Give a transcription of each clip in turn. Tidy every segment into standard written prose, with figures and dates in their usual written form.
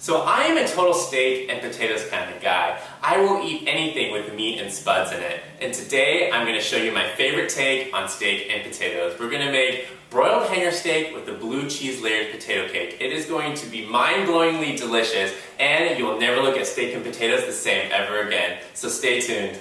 So I am a total steak and potatoes kind of guy. I will eat anything with meat and spuds in it. And today I'm going to show you my favorite take on steak and potatoes. We're going to make broiled hanger steak with the blue cheese layered potato cake. It is going to be mind-blowingly delicious, and you will never look at steak and potatoes the same ever again. So stay tuned.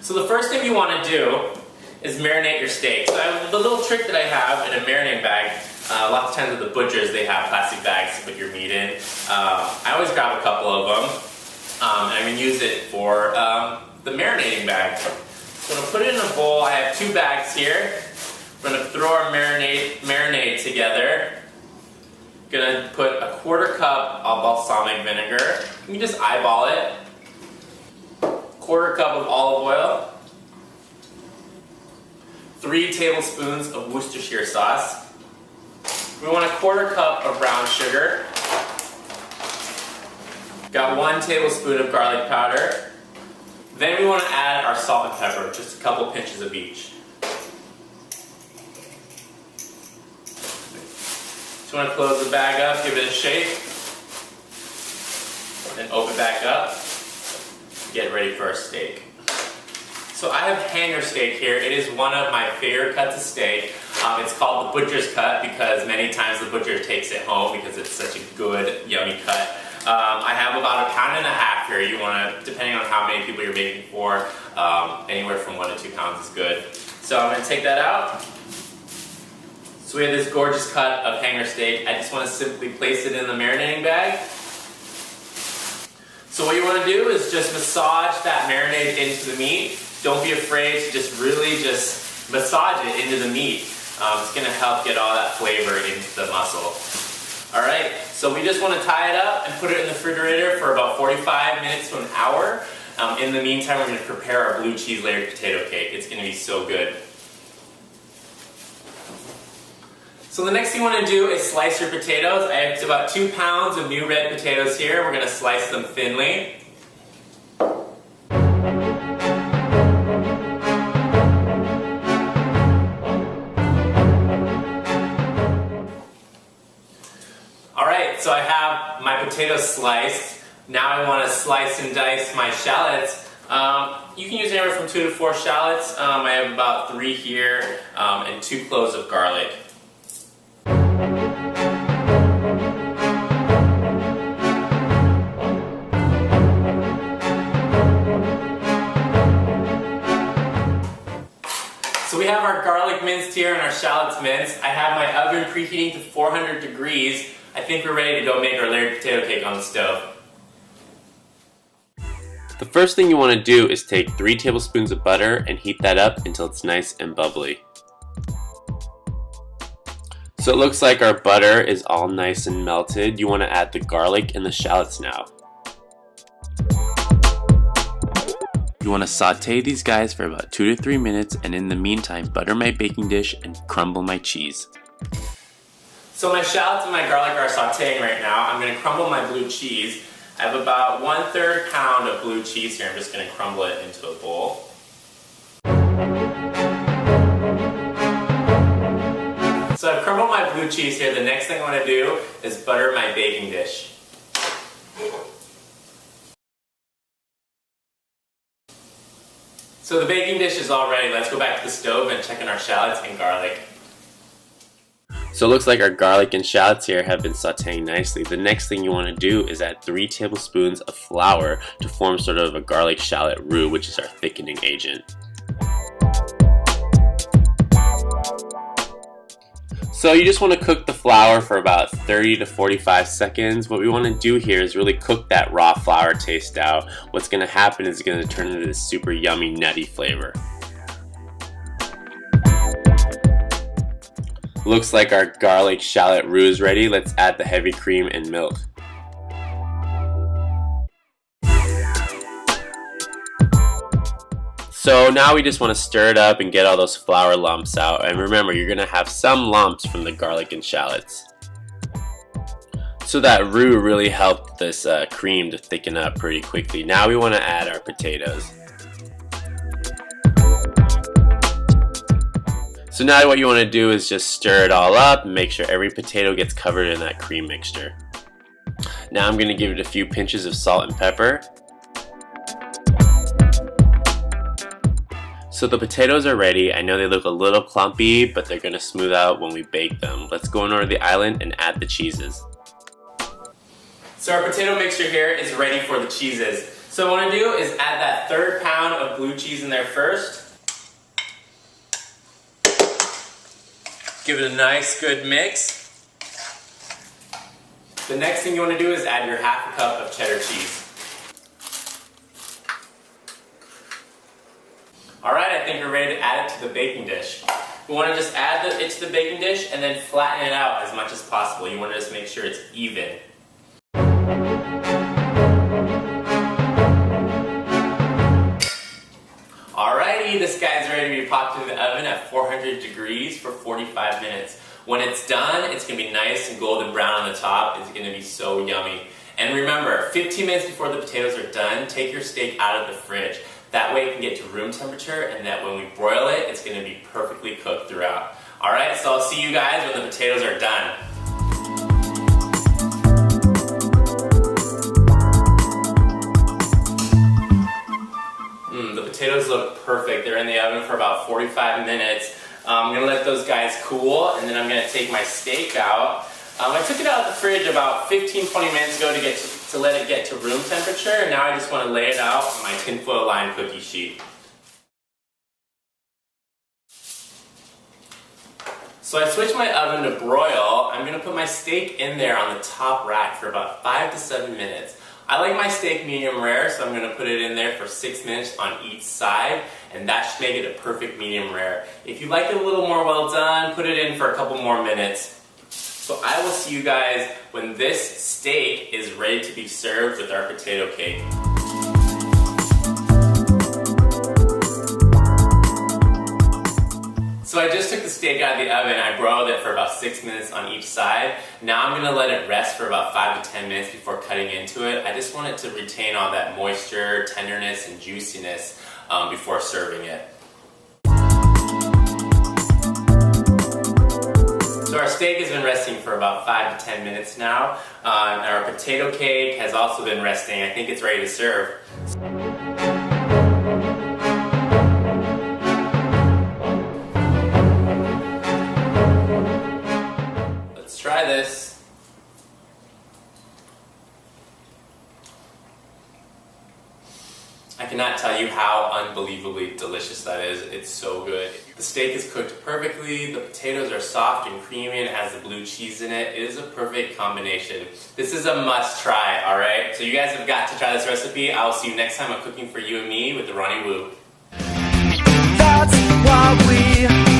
So the first thing you want to do is marinate your steak. So the little trick that I have in a marinating bag, lots of times at the butchers they have plastic bags to put your meat in. I always grab a couple of them, and I'm going to use it for the marinating bag. So I'm going to put it in a bowl. I have 2 bags here. I'm going to throw our marinade together. I'm going to put a 1/4 cup of balsamic vinegar. You can just eyeball it. 1/4 cup of olive oil, 3 tablespoons of Worcestershire sauce. We want a 1/4 cup of brown sugar. Got 1 tablespoon of garlic powder. Then we want to add our salt and pepper, just a couple pinches of each. Just want to close the bag up, give it a shake, and open back up. Get ready for our steak. So I have hanger steak here. It is one of my favorite cuts of steak. It's called the butcher's cut because many times the butcher takes it home because it's such a good, yummy cut. I have about 1.5 pounds here. You want to, depending on how many people you're making for, anywhere from 1 to 2 pounds is good. So I'm going to take that out. So we have this gorgeous cut of hanger steak. I just want to simply place it in the marinating bag. So what you want to do is just massage that marinade into the meat. Don't be afraid to just really massage it into the meat. It's going to help get all that flavor into the muscle. Alright, so we just want to tie it up and put it in the refrigerator for about 45 minutes to an hour. In the meantime, we're going to prepare our blue cheese layered potato cake. It's going to be so good. So the next thing you want to do is slice your potatoes. I have about 2 pounds of new red potatoes here. We're going to slice them thinly. Alright, so I have my potatoes sliced. Now I want to slice and dice my shallots. You can use anywhere from 2 to 4 shallots. I have about 3 here and 2 cloves of garlic. So we have our garlic minced here and our shallots minced. I have my oven preheating to 400 degrees. I think we're ready to go make our layered potato cake on the stove. The first thing you want to do is take 3 tablespoons of butter and heat that up until it's nice and bubbly. So it looks like our butter is all nice and melted. You want to add the garlic and the shallots now. You want to saute these guys for about 2 to 3 minutes, and in the meantime butter my baking dish and crumble my cheese. So my shallots and my garlic are sauteing right now. I'm going to crumble my blue cheese. I have about 1/3 pound of blue cheese here. I'm just going to crumble it into a bowl. So I've crumbled my blue cheese here. The next thing I want to do is butter my baking dish. So the baking dish is all ready. Let's go back to the stove and check in our shallots and garlic. So it looks like our garlic and shallots here have been sauteing nicely. The next thing you want to do is add 3 tablespoons of flour to form sort of a garlic shallot roux, which is our thickening agent. So you just want to cook the flour for about 30 to 45 seconds. What we want to do here is really cook that raw flour taste out. What's going to happen is it's going to turn into this super yummy nutty flavor. Looks like our garlic shallot roux is ready. Let's add the heavy cream and milk. So now we just want to stir it up and get all those flour lumps out. And remember, you're going to have some lumps from the garlic and shallots. So that roux really helped this cream to thicken up pretty quickly. Now we want to add our potatoes. So now what you want to do is just stir it all up and make sure every potato gets covered in that cream mixture. Now I'm going to give it a few pinches of salt and pepper. So the potatoes are ready. I know they look a little clumpy, but they're going to smooth out when we bake them. Let's go on over to the island and add the cheeses. So our potato mixture here is ready for the cheeses. So what I want to do is add that 1/3 pound of blue cheese in there first. Give it a nice good mix. The next thing you want to do is add your 1/2 cup of cheddar cheese. Alright, I think we're ready to add it to the baking dish. We want to just add it to the baking dish and then flatten it out as much as possible. You want to just make sure it's even. Alrighty, this guy's ready to be popped in the oven at 400 degrees for 45 minutes. When it's done, it's going to be nice and golden brown on the top. It's going to be so yummy. And remember, 15 minutes before the potatoes are done, take your steak out of the fridge. That way it can get to room temperature, and that when we broil it, it's going to be perfectly cooked throughout. Alright, so I'll see you guys when the potatoes are done. The potatoes look perfect. They're in the oven for about 45 minutes. I'm going to let those guys cool, and then I'm going to take my steak out. I took it out of the fridge about 15-20 minutes ago to let it get to room temperature, and now I just want to lay it out on my tinfoil lined cookie sheet. So I switched my oven to broil. I'm going to put my steak in there on the top rack for about 5 to 7 minutes. I like my steak medium rare, so I'm going to put it in there for 6 minutes on each side, and that should make it a perfect medium rare. If you like it a little more well done, put it in for a couple more minutes. So I will see you guys when this steak is ready to be served with our potato cake. So I just took the steak out of the oven. I broiled it for about 6 minutes on each side. Now I'm going to let it rest for about 5 to 10 minutes before cutting into it. I just want it to retain all that moisture, tenderness, and juiciness before serving it. So our steak has been resting for about 5 to 10 minutes now. Our potato cake has also been resting. I think it's ready to serve. Let's try this. I cannot tell you how unbelievably delicious that is. It's so good. The steak is cooked perfectly, the potatoes are soft and creamy, and it has the blue cheese in it. It is a perfect combination. This is a must try, alright? So you guys have got to try this recipe. I will see you next time on Cooking for You and Me with the Ronnie Woo. That's why we